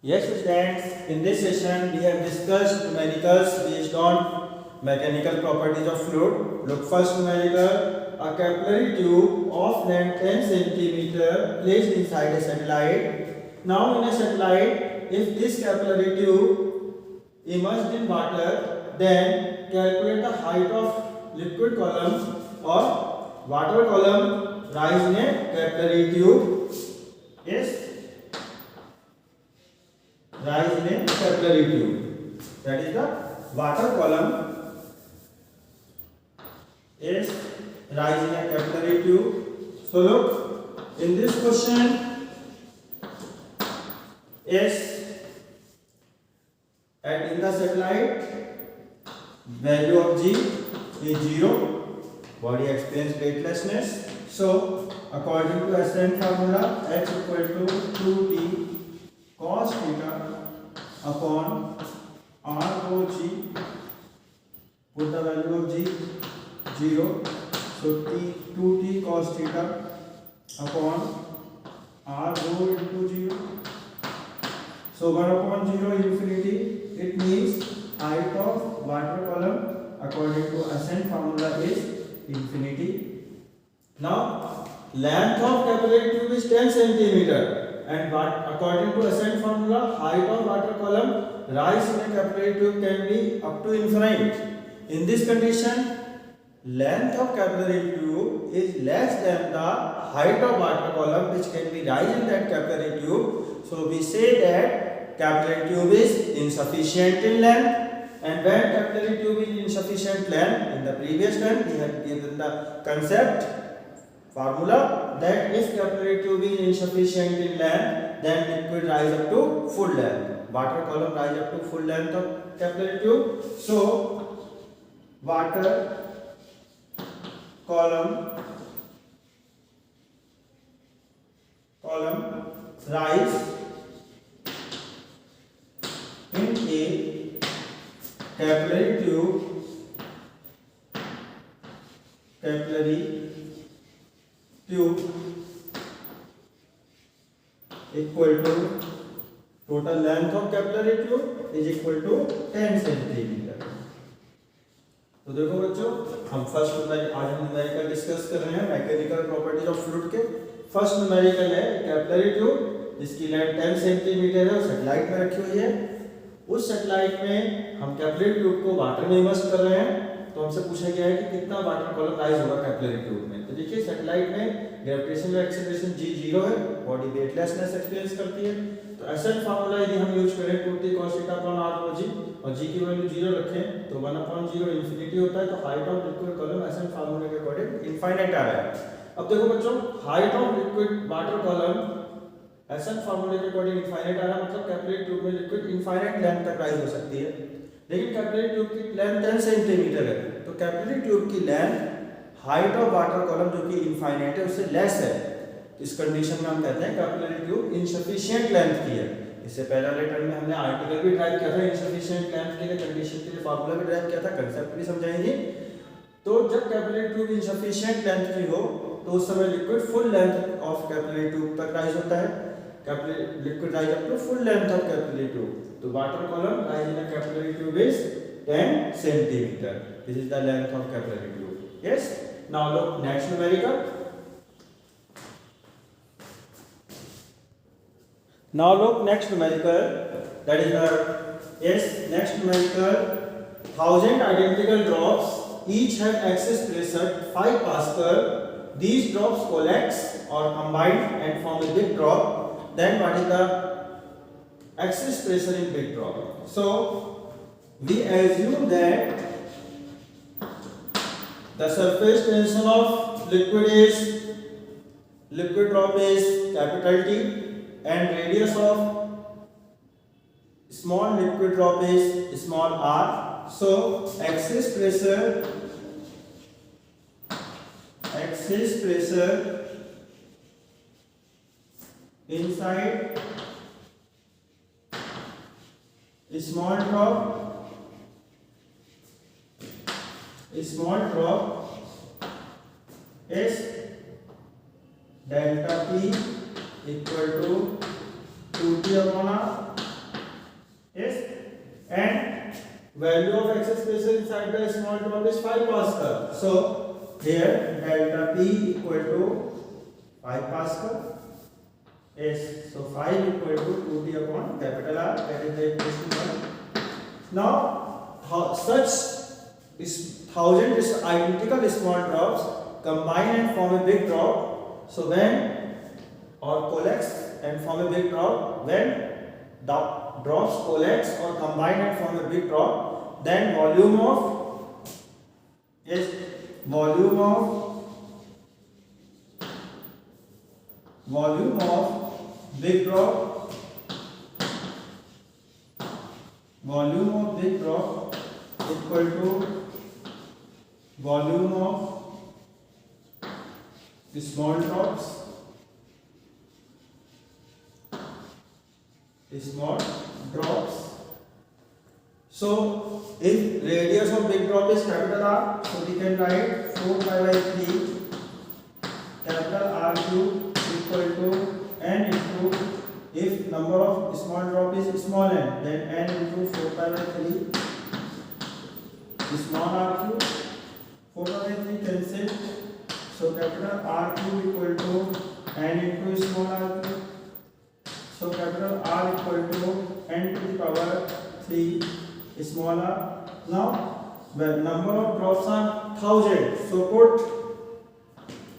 Yes, students, in this session we have discussed numericals based on mechanical properties of fluid. Look, first numerical, a capillary tube of length 10 centimeter placed inside a satellite. Now in a satellite, if this capillary tube immersed in water, then calculate the height of liquid column or water column rise in a capillary tube. Yes, rise in a capillary tube, that is the water column is rise in a capillary tube. So look, in this question is at in the satellite value of G is 0, body experience weightlessness. So according to SN formula, H equal to 2T cos theta upon r rho g, put the value of g 0, so t 2t cos theta upon r rho into 0, so 1 upon 0 infinity. It means height of water column according to ascent formula is infinity. Now length of capillary tube is 10 centimeter. And what according to ascent formula, height of water column rise in a capillary tube can be up to infinite. In this condition, length of capillary tube is less than the height of water column which can be rise in that capillary tube. So we say that capillary tube is insufficient in length. And when capillary tube is insufficient length, in the previous time we had given the concept formula that if capillary tube is insufficient in length, then liquid rise up to full length. Water column rise up to full length of capillary tube. So water column rise in a capillary tube equal to total length of capillary tube is equal to 10 centimetre. तो देखो बच्चों, हम first आज हम numerical discuss कर रहे हैं mechanical properties of fluid के. फर्स्ट न्यूमेरिकल है कैपिलरी ट्यूब जिसकी लेंथ 10 सेंटीमीटर है, सैटेलाइट में रखी हुई है. उस सैटेलाइट में हम कैपिलरी ट्यूब को वाटर में इमर्स कर रहे हैं. तो हमसे पूछा गया है कि कितना वाटर कॉलम राइज होगा कैपिलरी ट्यूब में. तो देखिए सैटेलाइट में ग्रेविटेशनल एक्सेलरेशन g 0 है, बॉडी वेटलेसनेस एक्सपीरियंस करती है. तो एसएन फार्मूला यदि हम यूज करें 2t cos theta upon r rho g और g की वैल्यू 0 रखें तो 1 अपॉन 0 इंफिनिटी होता है. तो हाइट ऑफ लिक्विड कॉलम एसएन फार्मूले के अकॉर्डिंग इनफाइनाइट आ रहा है. अब देखो बच्चों, height of liquid water column एसएन फार्मूले के अकॉर्डिंग इनफाइनाइट आ रहा है, मतलब कैपिलरी ट्यूब में लिक्विड इनफाइनाइट लेंथ तक राइज हो सकती है. लेकिन कैपिलरी ट्यूब की लेंथ 10 सेंटीमीटर है. तो कैपिलरी ट्यूब की length height of water column जो कि इनफाइनाइट है उससे लेस है. इस कंडीशन में हम कहते हैं कैपिलरी ट्यूब इनसफिशिएंट लेंथ की है. इससे पहला लेटर में हमने आर्टिकल भी ड्राइव किया था इनसफिशिएंट लेंथ के लिए, कंडीशन के लिए फार्मूला भी ड्राइव किया था, कंसेप्ट भी समझाएंगे. तो जब कैपिलरी ट्यूब इनसफिशिएंट लेंथ की हो तो उस समय liquid full length of capillary tube तक राइज होता है. Capillary liquid rise up to full length of capillary tube. तो water column rise in a capillary tube is 10 centimeter. This is the length of capillary tube. Yes. Now look next numerical. Now look next numerical. That is the next numerical. 1000 identical drops each have excess pressure 5 Pascal. These drops collapse or combine and form a big drop. Then what is the excess pressure in big drop? So we assume that the surface tension of liquid drop is capital T and radius of small liquid drop is small r. So excess pressure inside a small drop is delta P equal to 2T upon R. value of excess pressure inside the small drop is 5 Pascal. So here delta P equal to 5 Pascal. Yes, so 5 equal to 2T upon capital R, that is the equation 1. Now such is 1000 is identical small drops combine and form a big drop. So when or collects and form a big drop, when the drops collects or combine and form a big drop, then volume of big drop equal to volume of small drops So if radius of big drop is capital R, so we can write 4 pi by 3 capital R cube equal to n into, if number of small drop is small n, then n into 4 pi by 3 small r cube. 4 pi by 3 cancel, so capital R cube equal to n into small r cube. So capital R equal to n to the power 3 small r. Now the number of drops are 1000, so put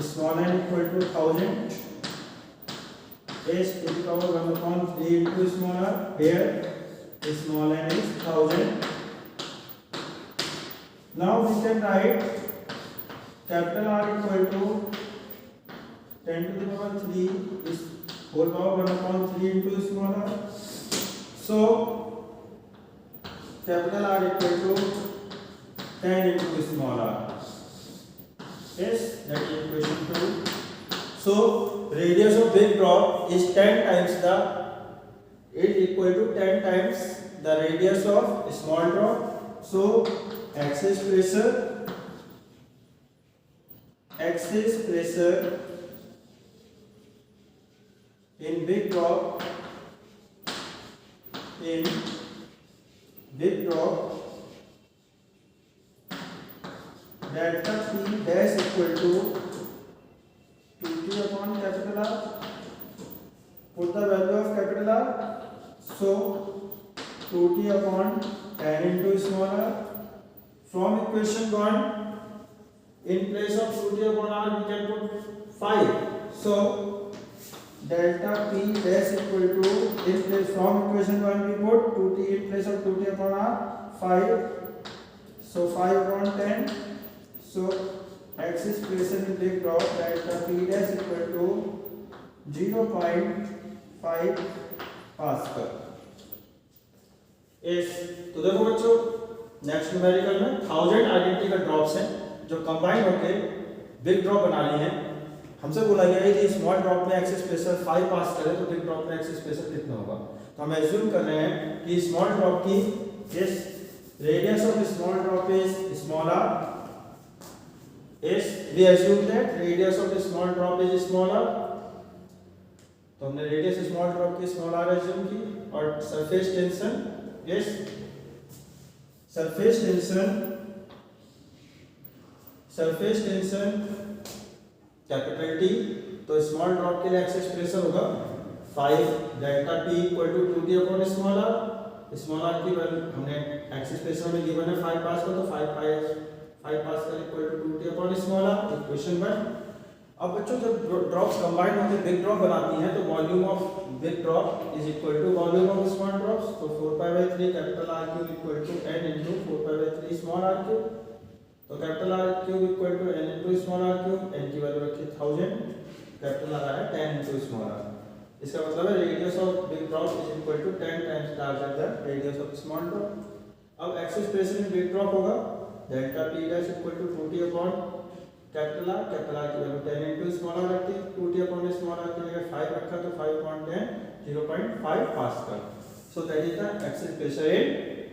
small n equal to 1000 s to the power 1 upon 3 into small r. Here small n is 1000. Now we can write capital R equal to 10 to the power 3 is whole power 1 upon 3 into small r. So capital R equal to 10 into small r. Yes, that is equation 2. So radius of big drop is 10 times the, it equal to 10 times the radius of small drop. So excess pressure in big drop delta P dash equal to 2T upon capital R. Put the value of capital R. So 2T upon 10 into small r. From equation 1, in place of 2T upon R we can put 5. So delta P dash equal to, in place from equation 1 we put 2T in place of 2T upon R 5. So 5 upon 10. So excess pressure in big drop delta P dash equal to 0.5 Pascal. Yes, तो देखो बच्चों next numerical में 1000 identical drops हैं जो combine होकर big drop बना रही हैं. हमसे बोला गया है कि स्मॉल ड्रॉप में एक्सेस प्रेशर 5 पास करे तो बिग ड्रॉप में एक्सेस प्रेशर कितना होगा. तो हम एज्यूम कर रहे हैं कि स्मॉल ड्रॉप की इस radius of small drop is small r. Yes, we assume that radius of small drop is smaller. तो हमने रेडियस स्मॉल ड्रॉप की स्मॉल r एज्यूम की. और surface tension, yes surface tension capital T. तो small drop के लिए excess pressure होगा 5 delta P equal to 2T upon small r. Small r की वैल्यू हमने एक्सेस प्रेशर में गिवन है 5 पास्कल, तो 5 pascal equal to 2T upon small r. Equation 1. अब बच्चों जब ड्रॉप्स कंबाइन होकर बिग ड्रॉप बनाती हैं तो volume of big drop is equal to volume of small drops. तो 4 pi by 3 capital R cube equal to n into 4 pi by 3 small r cube. तो capital R cube equal to n into small r cube. n की value रखी 1000, capital R है 10 into small r. इसका मतलब है radius of big drop is equal to 10 times larger than radius of small drop. अब excess pressure in big drop होगा delta P dash equal to 2T upon capital R की value 10 into small r रखी. 2T upon small r की जगह 5 रखा तो 5 upon 10 0.5 pascal. So that is the access pressure in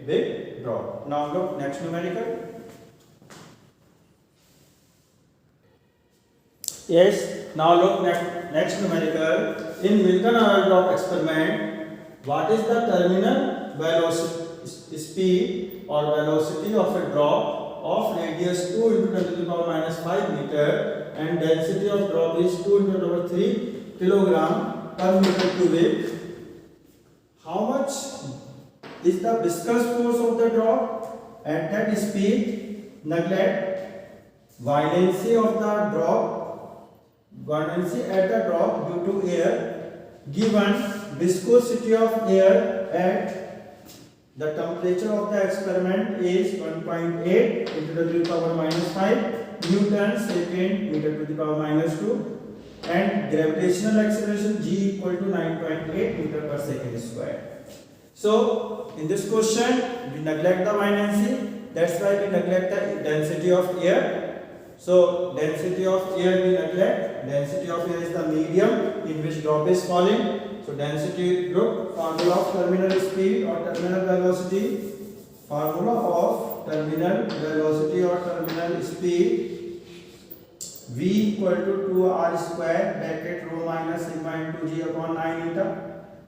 big drop. Now हम लोग next numerical. Yes, now look next numerical. In Milton oil drop experiment, what is the terminal velocity speed or velocity of a drop of radius 2 into 10 to the power minus 5 meter and density of drop is 2 into 10 to the power 3 kilogram per meter cubic. How much is the viscous force of the drop at that speed? Neglect buoyancy of the drop, buoyancy at the drop due to air. Given viscosity of air at the temperature of the experiment is 1.8 into 10 to the power minus 5 Newton second meter to the power minus 2 and gravitational acceleration g equal to 9.8 meter per second square. So in this question we neglect the buoyancy, that's why we neglect the density of air. So density of air we neglect. Density of air is the medium in which drop is falling. So density, look, formula of terminal speed or terminal velocity, formula of terminal velocity or terminal speed, v equal to 2r square bracket rho minus sigma into g upon 9 eta.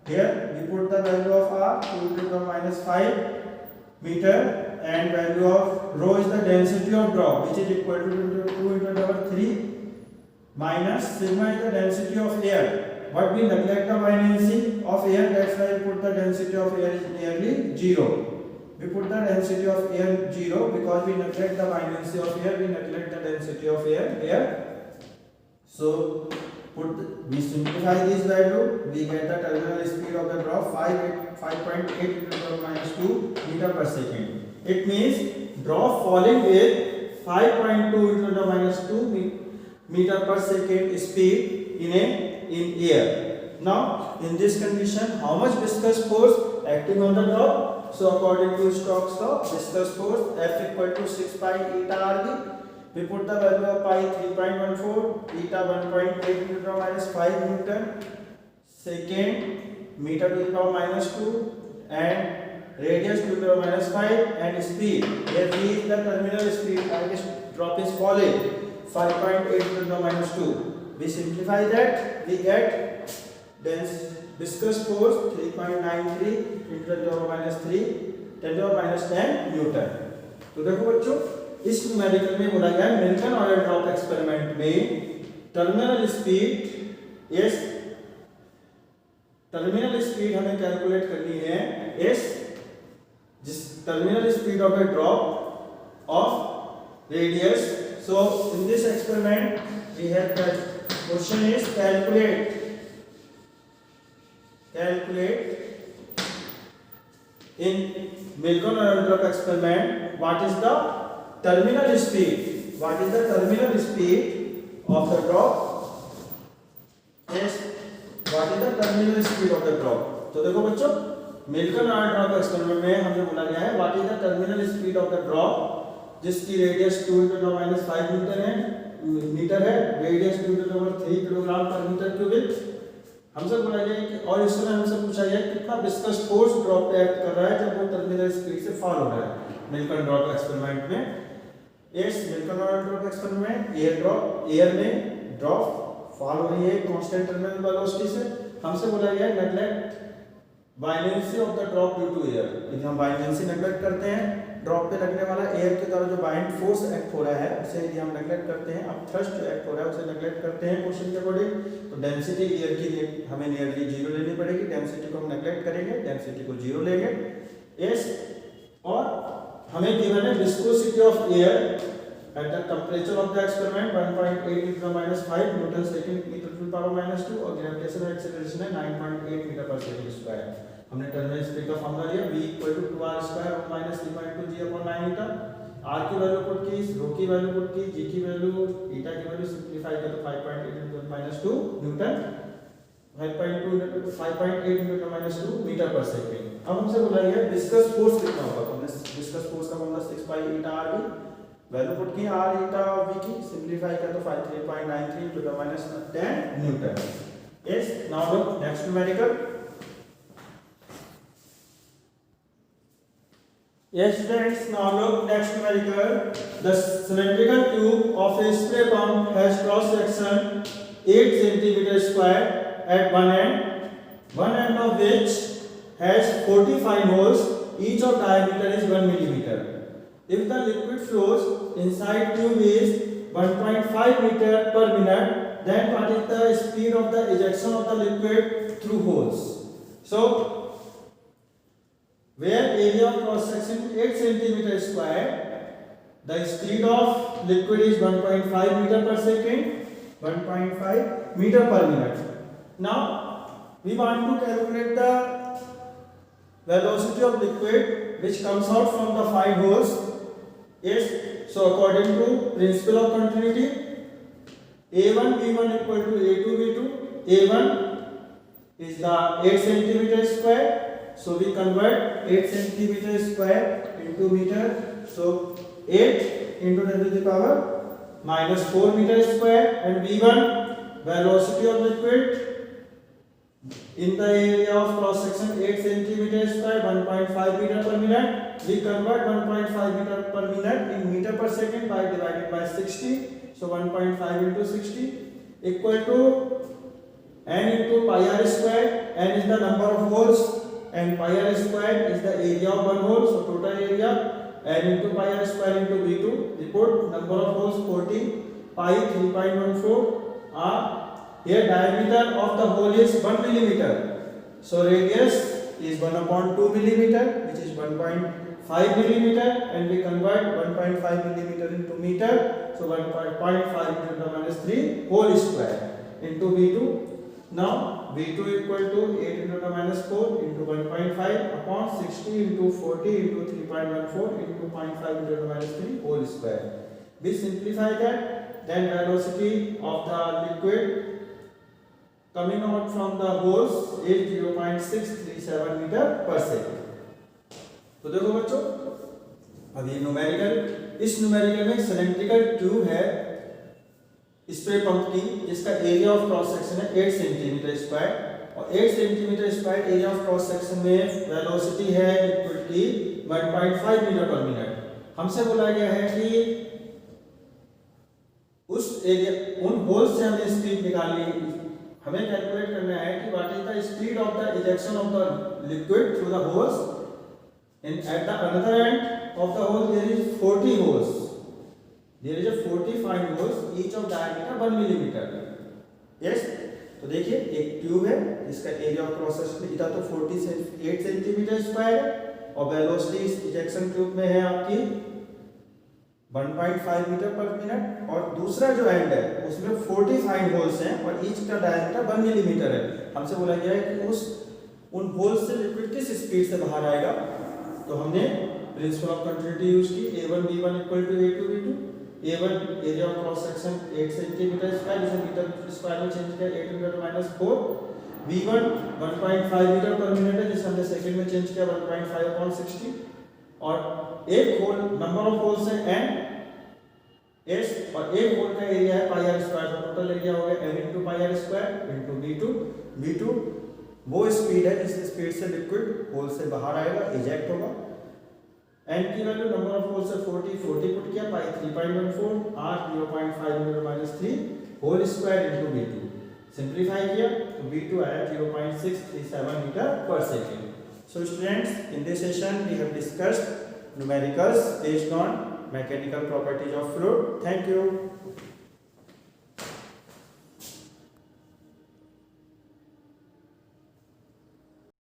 Here we put the value of r 2 to the power minus 5 meter and value of rho is the density of drop which is equal to 2 into the power 3 minus sigma is the density of air. But we neglect the buoyancy of air, that's why we put the density of air is nearly 0. We put the density of air 0 because we neglect the buoyancy of air, we neglect the density of air here. So we simplify this value, we get the terminal speed of the drop 5.8 into the power minus 2 meter per second. It means drop falling with 5.2 into the minus 2 meter per second speed in air. Now in this condition, how much viscous force acting on the drop? So according to Stokes law, viscous force F equal to 6 pi eta RV. We put the value of pi 3.14, eta 1.8 into the power minus 5 Newton second meter to the power minus 2 and radius to the power minus 5 and speed. Here v is the terminal speed and this drop is falling 5.8 to the power minus 2. We simplify that, we get dense viscous force 3.93 into the power minus 3 10 to the power minus 10 Newton. तो देखो बच्चों, इस numerical में बोला गया है Milton oil drop experiment में terminal speed हमें कैलकुलेट करनी है एस, जिस terminal speed of a drop of radius. So in this experiment we have that question is calculate in Milcon oil drop experiment what is the terminal speed of the drop. Yes, what is the terminal speed of the drop. तो देखो बच्चों, मिल्कन oil drop experiment में हमें बोला गया है what is the terminal speed of the drop जिसकी radius 2 into 10 minus 5 metre है, radius 2 to the power 3 kilogram पर मीटर क्यूबिक. हमसे बोला गया है कि और इसमें हमसे पूछा गया कितना विस्कस फोर्स ड्रॉप पे एक्ट कर रहा है जब वो टर्मिनल स्पीड से फॉल हो रहा है मिल्कन ड्रॉप एक्सपेरिमेंट में. इस मिल्कन ड्रॉप एक्सपेरिमेंट एयर में ड्रॉप फॉल हो रही है कांस्टेंट टर्मिनल वेलोसिटी से. हमसे बोला गया है neglect buoyancy of the drop due to air. यदि हम बाइनेंसी नेगलेक्ट करते हैं, ड्रॉप पे लगने वाला एयर के द्वारा जो बाइंड फोर्स एक्ट हो रहा है उसे यदि हम नेगलेक्ट करते हैं, अब थ्रस्ट जो एक्ट हो रहा है उसे नेगलेक्ट करते हैं क्वेश्चन के अकॉर्डिंग, तो डेंसिटी एयर की हमें नियरली 0 लेनी पड़ेगी. डेंसिटी को हम नेगलेक्ट करेंगे, डेंसिटी को 0 लेंगे. यस, और हमें गिवन है viscosity of air at the temperature of the experiment 1.8 into 5 newton second metre to the power -2 और ग्रेविटेशनल एक्सेलरेशन है 9.8 मीटर पर सेकंड स्क्वायर. हमने टर्मिनल स्पीड का फॉर्मूला लिया v = 2r square minus sigma into g upon 9 eta. r की value put की, rho की value put की, g की वैल्यू, eta की वैल्यू सिंपलीफाई कर तो 5.8 into 2 Newton 5.8 into 2 metre per second. अब हमसे बोला गया विस्कस फोर्स कितना होगा, तो हमने विस्कस फोर्स का formula 6 pi eta r value put की, r eta v की सिंपलीफाई कर तो 3.93 into 10 Newton. Yes, now look next numerical. Yes students, now look next numerical. The cylindrical tube of a spray pump has cross section 8 cm square at one end of which has 45 holes each of diameter is 1 millimeter. If the liquid flows inside tube is 1.5 meter per minute, then what is the speed of the ejection of the liquid through holes? So where area of cross section 8 centimeter square, the speed of liquid is 1.5 meter per second, 1.5 meter per minute. Now we want to calculate the velocity of liquid which comes out from the 5 holes. Yes, so according to principle of continuity, A1 V1 equal to A2 V2. A1 is the 8 centimeter square, so we convert 8 centimeter square into meter. So 8 into 10 to the power minus 4 meter square, and V1 velocity of liquid in the area of cross section 8 centimeter square, 1.5 meter per minute. We convert 1.5 meter per minute in meter per second by dividing by 60. So 1.5 into 60 equal to n into pi r square. N is the number of holes and pi r square is the area of one hole. So total area n into pi r square into V2. Report number of holes 40, pi 3.14 r. Here diameter of the hole is 1 millimeter. So radius is 1 upon 2 millimeter, which is 1.5 millimeter, and we convert 1.5 millimeter into meter. So 1.5 into 10 minus 3 whole square into V2. Now V2 equal to 8 into 10 minus 4 into 1.5 upon 60 into 40 into 3.14 into 0.5 into 10 minus 3 whole square. We simplify that, then velocity of the liquid coming out from the holes is 0.637 meter per second. तो देखो बच्चों, अब ये numerical, इस numerical में cylindrical tube है spray pump की, जिसका एरिया ऑफ क्रॉस सेक्शन है 8 सेंटीमीटर स्क्वायर, और 8 centimetre square area of cross section में वेलोसिटी है लिक्विड की 1.5 मीटर पर मिनट। हमसे बोला गया है कि उस एरिया, उन होल्स से हमें स्पीड निकालनी, हमें कैलकुलेट करना है कि what is the speed of the ejection of the liquid through the holes, and at the another end of the hole there is 40 holes. There is a 45 holes, each of diameter 1 millimeter. Yes, तो देखिए एक tube है जिसका area of cross section इधर तो 48 centimetre square है, और velocity इस इजेक्शन ट्यूब में है आपकी 1.5 मीटर पर मिनट, और दूसरा जो एंड है उसमें 45 होल्स हैं और ईच का डायमीटर 1 मिलीमीटर है। हमसे बोला गया है कि उन होल्स से लिक्विड किस स्पीड से बाहर आएगा, तो हमने प्रिंसिपल ऑफ कंटिन्यूटी यूज की। A1 V1 equal to A2 V2। A1 area of cross section 8 centimetre square, जिसे मीटर स्क्वायर में चेंज किया 8 into 4। V1 1.5 मीटर पर मिनट है, जिसे हमने सेकंड में चेंज किया 1.5 upon 60, और एक होल नंबर ऑफ होल्स है n s, और एक होल का एरिया है पाई आर स्क्वायर, तो टोटल एरिया हो गया n into pi r square into V2। V2 वो स्पीड है जिस स्पीड से लिक्विड होल से बाहर आएगा, इजेक्ट होगा। n की वैल्यू नंबर ऑफ होल से 40 पुट किया, pi 3.14, r 0.5 into -3 whole square into V2। Simplify किया तो V2 आया 0.637 metre per second. So students, in this session we have discussed numericals based on mechanical properties of fluid. Thank you.